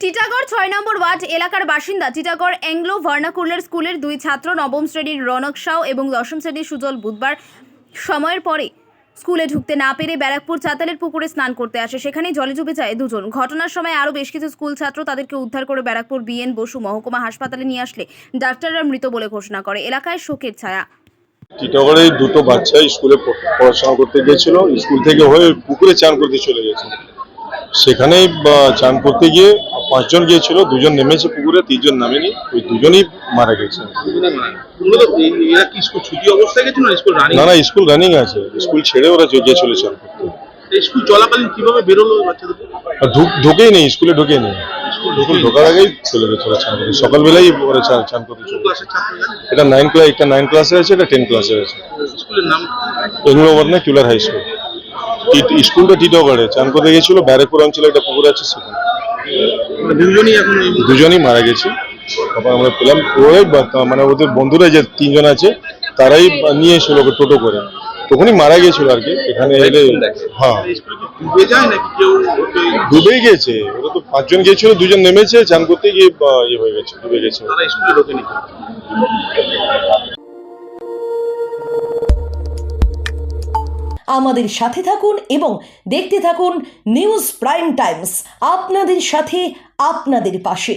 টিটাগড় ৬ নম্বর word এলাকার বাসিন্দা Titagarh Anglo vernacular স্কুলের দুই ছাত্র নবম শ্রেণীর রনক সাউ এবং দশম শ্রেণীর সুজল বুধবার সময়ের পরে স্কুলে ঢুকতে না পেরে ব্যারাকপুর চাতালের পুকুরে স্নান করতে আসে। সেখানেই জলে ডুবে যায় দুজন। ঘটনার সময় আরও বেশ কিছু স্কুল ছাত্র তাদেরকে উদ্ধার করে ব্যারাকপুর বিএন বসু মহকুমা হাসপাতালে নিয়ে আসলে ডাক্তাররা মৃত বলে ঘোষণা করে। এলাকায় শোকের ছায়া। টিটাগড়ে দুটো বাচ্চা স্কুলে পড়াশোনা করতে গিয়েছিল, স্কুল থেকে হয়ে পুকুরে চান করতে চলে গেছে। সেখানেই চান করতে গিয়ে 5 জন গিয়েছিল, 2 জন নেমেছে পুকুরে, 3 জন নামেনি, ওই 2 জনই মারা গেছে। না না, স্কুল রানিং আছে, স্কুল ছেড়ে ওরা গিয়েছিল চান করতে। স্কুল চলাকালীন কিভাবে বেরোলো বাচ্চাদের? ঢোকেই নেই, স্কুলে ঢোকেই নেই, স্কুল ঢোকার আগেই চলে গেছে ওরা চান করতে। সকালবেলাই ওরা চান করতে চলে গেছে। এটা 9 ক্লাসে আছে, এটা 10 ক্লাসে আছে। স্কুলের নাম এগুলো ভার্নাকুলার হাই স্কুল। স্কুলটা টিটাগড়ে চান করতে গেছিল, ব্যারাকপুর অঞ্চলে একটা পুকুর আছে, সেখানে দুজনই মারা গেছে। তারপর আমরা পেলাম ওরাই মানে ওদের বন্ধুরা যে 3 জন আছে তারাই নিয়ে এসেছিল ওকে টোটো করে, তখনই মারা গেছিল আর কি। এখানে এলে হ্যাঁ ডুবে যায় নাকি কেউ? ডুবেই গেছে। ওরা তো 5 জন গিয়েছিল, 2 জন নেমেছে, চান করতে গিয়ে ইয়ে হয়ে গেছে, ডুবে গেছে। তারা স্কুলে ঢোকেনি। আমাদের সাথে থাকুন এবং দেখতে থাকুন নিউজ প্রাইম টাইমস, আপনাদের সাথে আপনাদের পাশে।